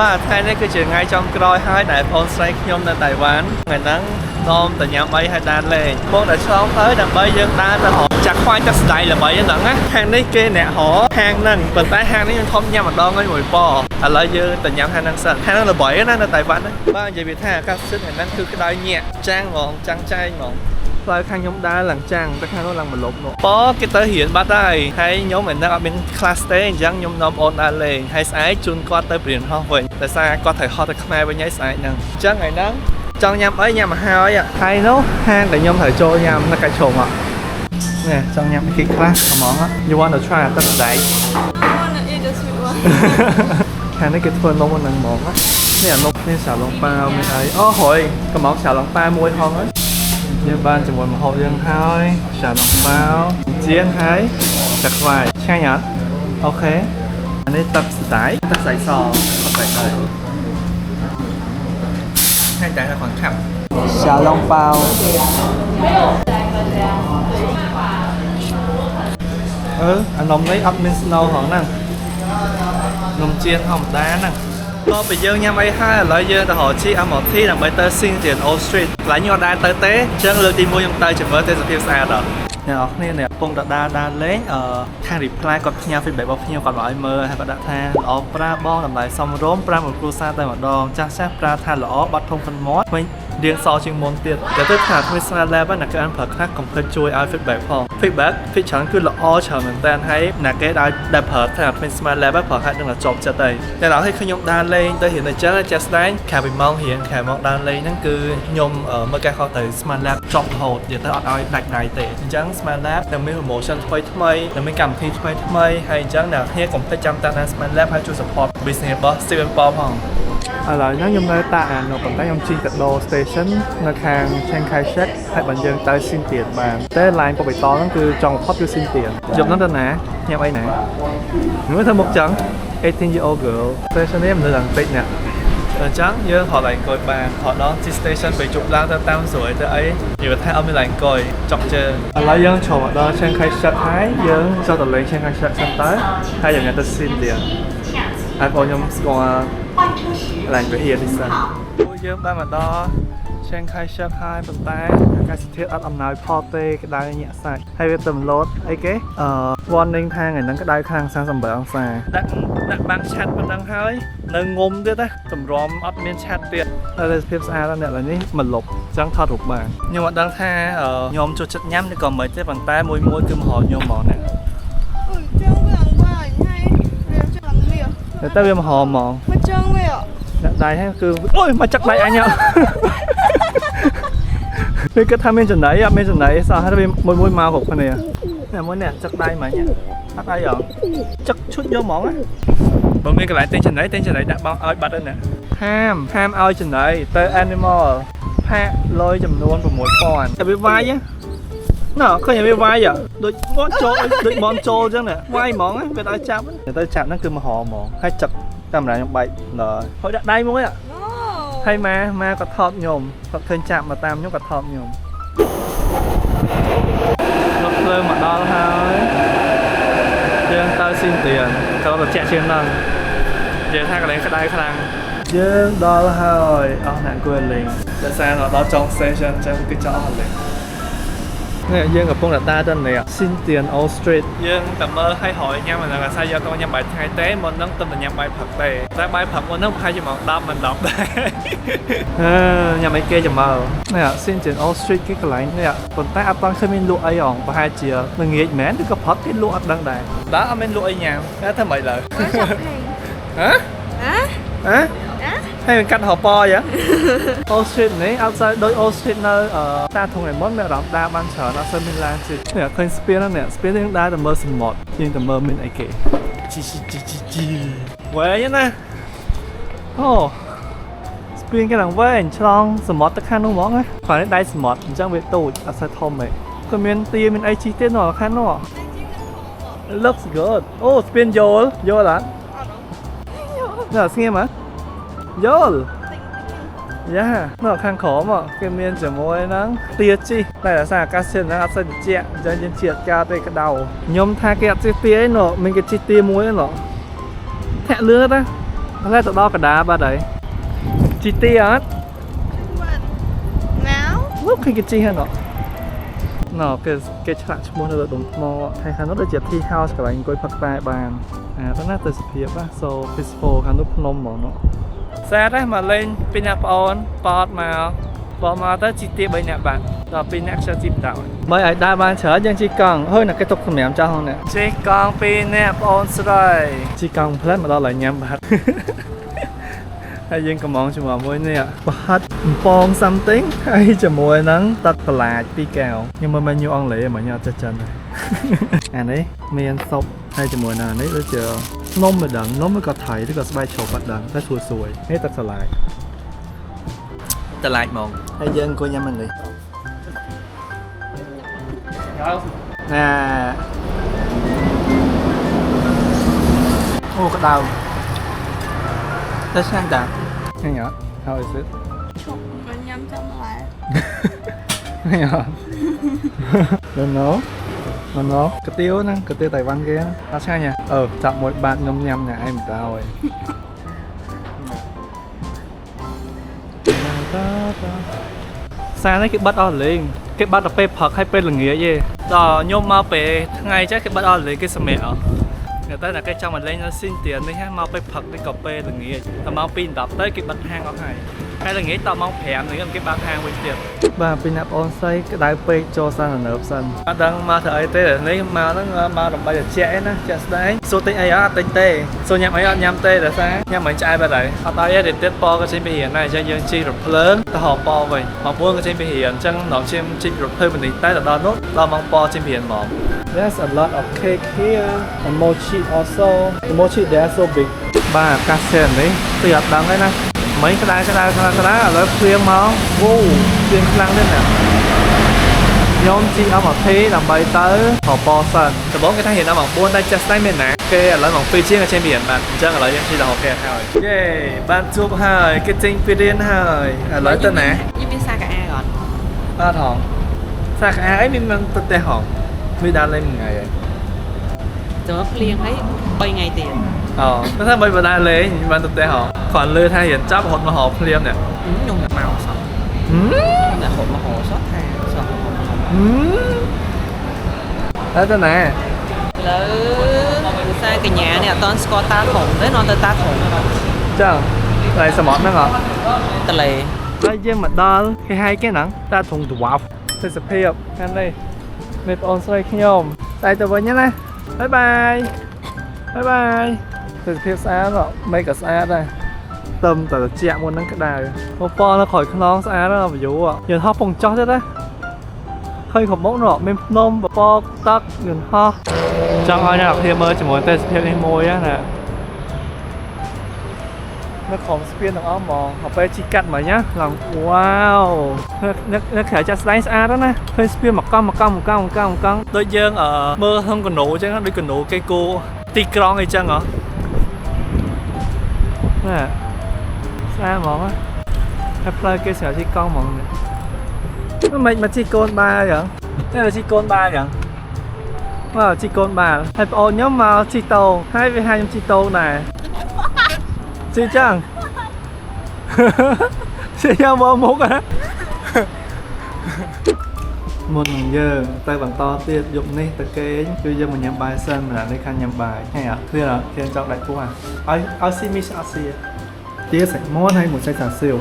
បាទថ្ងៃនេះគឺជាថ្ងៃចុងក្រោយហើយដែលបងស្រីខ្ញុំនៅតៃវ៉ាន់ថ្ងៃហ្នឹងនាំទៅញ៉ាំអីហើយដើរលេងបងតែឆ្លងទៅដើម្បីយើងដើរទៅរកចាក់ខ្វាយទឹកស្ដាយល្បីហ្នឹងណាហាងនេះគេអ្នករកហាងហ្នឹងប៉ុន្តែហាងនេះខ្ញុំធំញ៉ាំម្ដងហើយមួយប៉ឥឡូវយើងទៅញ៉ាំហាងហ្នឹងសិនហាងហ្នឹងល្បីណានៅតៃវ៉ាន់ហ្នឹងបាទនិយាយវាថាអាកាសធាតុថ្ងៃហ្នឹងគឺក្តៅញាក់ចាំងហ្មងចាំងចែងហ្មងផ្លូវខាងខ្ញុំដើរឡើងចាំងទៅខាងនោះឡើងម្លប់នោះប៉គេទៅរៀនបាត់ហើយហើយខ្ញុំឯហ្នឹងអត់មាន class ទេអញ្ចឹងខ្ញុំនាំអូនដើរលេងហើយស្អែកជូនគាត់ទៅព្រៀនហោះវិញតែសារគាត់ត្រូវហត់ទៅខ្មែរវិញហើយស្អែកហ្នឹងអញ្ចឹងថ្ងៃហ្នឹងចង់ញ៉ាំអីញ៉ាំមកហើយហើយនោះហាងដែលខ្ញុំត្រូវចូលញ៉ាំនៅកាច់ឈុំនេះចង់ញ៉ាំអីគេខ្លះហ្មង You want to try ទឹកស្ដាយ I want to eat the sweet one ខាងនេះគេធ្វើនំហ្នឹងហ្មងនេះអានំនេះសាឡុងប៉ាវមានអីអូហយកំងសាឡុងប៉ាមួយហងហើយយើងបានជាមួយម្ហូបយើងហើយសាឡុងប៉ាវជាងហើយទឹកខ្វាយឆ្ងាញ់អត់អូខេអានេះទឹកស្ដាយទឹកស្ដាយសទឹកស្ដាយហើយให้ใจให้ฟังครับ小笼包អានំនេះអត់មានស្នូលហងហ្នឹងនំជៀនធម្មតាហ្នឹងតោះពេលយើងញ៉ាំអីហើយឥឡូវយើងទៅរកជី MRT ដើម្បីទៅ Sintian-O Street កន្លែងខ្ញុំអត់ដែរទៅទេអញ្ចឹងលើកទី1ខ្ញុំទៅជំរឿទេសភាពស្អាតដល់អ្នកនរគ្នានេះកំពុងដើរលេងខាង reply គាត់ផ្ញើ feedback របស់ខ្ញុំគាត់មកឲ្យមើលហើយគាត់ដាក់ថាល្អប្រើបងតម្លៃសមរម្យប្រើមួយគ្រួសារតែម្ដងចាស់ប្រើថាល្អបាត់ធំប៉ុនមាត់វិញរៀងសជាងមុនទៀតតែទៅថាថ្មី Smart Lab ណាគេអានប្រើខ្លះកុំភ្លេចជួយឲ្យ feedback ផង feedback ច្រើនគឺល្អច្រើនមែនតើហើយណាគេដែលប្រើថាថ្មី Smart Lab ប្រើហើយនឹងចប់ចិត្តហើយតែដល់ឲ្យខ្ញុំដើរលេងទៅរៀនទៅចឹងចាស់ស្ដែងខាងពីម៉ោងរៀនខាងមកដើរលេងហ្នឹងគឺខ្ញុំមើលការខុសទៅ Smart Lab ចប់រហូតនិយាយទៅអត់ឲ្យដាច់ដៃទេអញ្ចឹង Smart Lab តែមាន promotion ថ្មីនិងមានកម្មវិធីថ្មីហើយអញ្ចឹងអ្នកគ្នាកុំភ្លេចចាំតាម Smart Lab ហើយជួយ support business របស់ Steven Paul ផងឥឡូវហ្នឹងខ្ញុំនៅតាអានប៉ុន្តែខ្ញុំជិះទៅដូរ station នៅខាង Chiang Kai-shek ហើយបើយើងទៅ Sintian បានតែ line បបៃតងហ្នឹងគឺចង់ផុតគឺ Sintian យប់ហ្នឹងទៅណាញ៉ាំអីណាខ្ញុំធ្វើមុខចឹង 18-year-old girl station នេះមិនដឹងតិចណាអញ្ចឹងយើងហត់ឡើងអង្គុយបានហត់ដល់ station ទៅជប់ឡើងទៅតាមស្រួយទៅអីនិយាយថាអត់មានឡើងអង្គុយចង់ជើងឥឡូវយើងចូលមកដល់ Chiang Kai-shek ហើយយើងចូលទៅលេង Chiang Kai-shek សិនទៅហើយយើងទៅ Sintian ហើយបងខ្ញុំស្គាល់ឡើងទៅហៀននេះសិនពួកយើងបានមកដល់ Chiang Kai-shek ហើយប៉ុន្តែអាកាសធាតុអត់អំណោយផលទេក្តៅញាក់សាច់ហើយវាទៅលោតអីគេwarning ថាថ្ងៃហ្នឹងក្តៅខ្លាំង38អង្សាដាក់បាំងឆាត់ប៉ុណ្ណឹងហើយនៅងុំទៀតណាតម្រាំអត់មានឆាត់ទៀតតែភាពស្អាតអ្នកនេះមិនលុបអញ្ចឹងថតរូបបានខ្ញុំអត់ដឹងថាខ្ញុំចូលចិត្តញ៉ាំឬក៏មិនទេប៉ុន្តែមួយគឺមហោខ្ញុំហ្មងណាតែវាមហោហ្មងមកចឹងវាដាក់ដៃហ្នឹងគឺអូយមកចាក់ដៃអញវាគិតថាមានចំណៃអត់មានចំណៃសោះហើយវាមួយមកគ្រប់គ្នាតែមួយនេះចាក់ដៃមកអញអត់អីហ៎ចាក់ឈុតយកហ្មងបើមានកន្លែងទិញចំណៃដាក់បោកឲ្យបាត់ហ្នឹងណាហាមឲ្យចំណៃទៅ animal ផាកលុយចំនួន 6000 តែវាវាយណ៎ឃើញវាវាយដូចបនចូលដូចបនចូលអញ្ចឹងណាវាយហ្មងវាទៅចាប់ហ្នឹងគឺមហោហ្មងហើយចាក់កាមេរ៉ាខ្ញុំបែកដល់ហើយដាក់ដៃមួយហើយម៉ាគាត់ថតខ្ញុំគាត់ឃើញចាប់មកតាមខ្ញុំគាត់ថតខ្ញុំរត់ភ្លើងមកដល់ហើយយើងទៅ Sintian គាត់ទៅចាក់ជាងហ្នឹងយើងថាកន្លែងក្តៅខ្លាំងយើងដល់ហើយអស់អ្នកអង្គុយលេងតែសារដល់ចុង station អញ្ចឹងគឺចង់អស់លេងនេះយើងកំពុងតែដើរទៅនេះ Sintian-O Street យើងតែមើលឲ្យហើយញ៉ាំអាសាយកទៅញ៉ាំបាយថ្ងៃទេមុនហ្នឹងទៅញ៉ាំបាយព្រឹកទេតែបាយព្រឹកមុនហ្នឹងប្រហែលជាម៉ោង10មិន10ដែរញ៉ាំអីគេចាំមើលនេះ Sintian-O Street គេកន្លែងនេះប៉ុន្តែអត់បានឃើញមានលក់អីហងប្រហែលជាល្ងាចមែនឬក៏ព្រឹកគេលក់អត់ដឹងដែរតើអត់មានលក់អីញ៉ាំតែធ្វើម៉េចឡើយហើយmình cắt hộp po vậy? O Street này outside đôi O Street nơi ta thùng này món mẹ đóng đa ban trở nó sơn mình làm gì? Nè khơi speed đó nè, speed những đa tầm mơ sầm mọt, nhưng tầm mơ mình ấy kể. Chi. Quê nhá nè. Oh, speed cái đằng vây trong sầm mọt tất cả nó món ấy. Phải đến đáy sầm mọt, chẳng biết tụt outside thom này. Còn mình tia mình ấy chi tiết nó khá nó. It looks good. Oh, speed vô là. Nè, nghe mà. Vô dạ nó khang khó mà cái miên chỉ môi nắng tiệt chi đây là sao cá sen nó sẽ được chẹt cho nên chẹt cao tới cái đầu nhôm tha cái chi tia ấy nó mình cái chi tia muối nó thẹn lứa đó Lấy tụi đó cả đá ba đấy. Chi ti á. Now? Lúc khi cái chi hơn nó. Nó cái chả mua được đúng mò hay khá nó được chụp thi house các bạn coi phật tài bàn. Đó là từ phía ba so peaceful khá lúc nôm mỏ nó. Xe đấy mà lên pin áp on, port mà bỏ mà tới chi tiết bên nhà bạn. Đó pin áp cho chip tạo. Mới ở đa ban chở dân chi cần hơi là cái tục mềm cho không nè. Chi cần pin áp on rồi. Chi cần plate mà đó lại nhắm bạn. ហើយយើងកំងជាមួយមួយនេះប្រហិតបំពង something ហើយជាមួយនឹងទឹកបន្លាច2កែវខ្ញុំមើល menu អង់គ្លេសមកញ៉ាំចិត្តចិនហើយអានេះមានស៊ុបហើយជាមួយនឹងអានេះដូចជានំមិនដឹងនំឬក៏ថៃឬក៏ស្បែកជ្រូកបាត់ដឹងតែស្រួយនេះទឹកបន្លាចហ្មងហើយយើងអង្គុយញ៉ាំអានេះអូក្តៅ តែឆ្ងាញ់តាញ៉ាំអត់ How is it? ឈប់មិនញ៉ាំចាំម្ល៉េះ ញ៉ាំអត់ No កាទៀវហ្នឹងកាទៀវតៃវ៉ាន់គេអត់ឆ្ងាញ់ហ៎ចាប់មួយបាតខ្ញុំញ៉ាំញ៉ាំឯងមិនតើអើយសារនេះគេបាត់អស់លេងគេបាត់ទៅពេលព្រឹកហើយពេលល្ងាចទេដល់ខ្ញុំមកពេលថ្ងៃចេះគេបាត់អស់លេងគេសម្រាប់តែតែគេចង់មកលេងនៅស៊ីនទៀននេះមកពេលព្រឹកនេះក៏ពេលល្ងាចតែមកពី10ទៅគេបិទហាងអស់ហើយហើយល្ងាចតម៉ោង5នេះគេបើកហាងវិញទៀតបាទពីណាប់អូនស្អីក្តៅពេកចូលសាននើបសិនអត់ដឹងមកធ្វើអីទេនេះមកហ្នឹងមកដើម្បីតែជែកឯណាចាក់ស្ដែងសួរទិញអីអត់ទិញទេសួរញ៉ាំអីអត់ញ៉ាំទេតែសារញ៉ាំមិនឆ្អែតបាត់ហើយអត់ដល់ទេទៀតប៉ក៏ចេញពីរៀនដែរអញ្ចឹងយើងជីរថភ្លើងទៅហៅប៉វិញមក4ក៏ចេញពីរៀនអញ្ចឹងដល់ជិះជីរថភ្លើងបន្តិចតែដល់នោះដល់ម៉ោងប៉ចេញពីរៀនមក There's a lot of cake here and mochi also the mochi they are so big បាទកាសែននេះទីអត់ដឹងទេណាមិញក្តៅឥឡូវព្រៀងមកវ៉ូព្រៀងខ្លាំងទេណាខ្ញុំជីអមអធីដើម្បីទៅខប៉សិនដំបូងគេថារៀនដល់ម៉ោង4តែចាស់ស្ដែងមែនណាគេឥឡូវម៉ោង2ជាងក៏ចេញពីរៀនបាទអញ្ចឹងឥឡូវយើងជីដល់អូខេហើយយេបានជួបហើយគេចេញពីរៀនហើយឥឡូវទៅណាយើងមានសាកាអាអត់អត់ហងសាកាអាអីមានមិនទៅទេហងមានដើរលេងមួយថ្ងៃហើយចាំភ្លៀងហើយ3ថ្ងៃទៀតអូថាបីបដាលេងបានទៅទេហងគ្រាន់លឺថារៀនចាប់រហូតមកហៅភ្លៀងនេះខ្ញុំមកសោះតែហូតមកហៅសោះថាសោះហើយទៅណាឥឡូវសាកញ្ញានេះអត់តស្គាល់តាធំទេនាំទៅតាធំចឹងតែសមុទ្រហ្នឹងតលេហើយយើងមកដល់គេហៅគេហ្នឹងតាធំដវ៉ាប់ទេសភាពខាងនេះមេប្អូនស្រីខ្ញុំតែទៅវិញណាបាយបាយទេសភាពស្អាតមិនក៏ស្អាតដែរទឹមតែត្រជាក់មុនហ្នឹងក្តៅពណ៌នៅក្រោយខ្នងស្អាតណាស់ view យើងហោះពងចោះទៀតណាឃើញខាងមុខនោះមានភ្នំបបកទឹកយើងហោះចង់ឲ្យអ្នកនរគ្នាមើលជាមួយទេសភាពនេះមួយណានៅក្រុមស្ពានទាំងអស់ហ្មងទៅពេលជីកាត់មកញ៉ាឡើងវ៉ាវនៅក្រៅចាក់ស្ដែងស្អាតណាឃើញស្ពានមកកង់ដូចយើងមើលក្នុងកណូអញ្ចឹងដូចកណូគេគោទីក្រុងអីចឹងហ៎ណាស្អាតហ្មងហើយផ្លូវគេស្រាប់ជីកង់ហ្មងមិនមកជីកូនបាអញ្ចឹងតែជីកូនបាអញ្ចឹងមកជីកូនបាហើយប្អូនខ្ញុំមកជីតូហើយវាហាខ្ញុំជីតូដែរជីចឹងជីយ៉ាងមកមុខហ៎មុននឹងយើងទៅបន្តទៀតយប់នេះទៅគេងគឺយើងមកញ៉ាំបាយសិនម្ដងនេះខាងញ៉ាំបាយហើយអត់ឃ្លៀនចង់ដាច់ពោះឲ្យស៊ីមីសអត់ស៊ីទៀតសាច់មាន់ហើយមួយសាច់សាសៀវ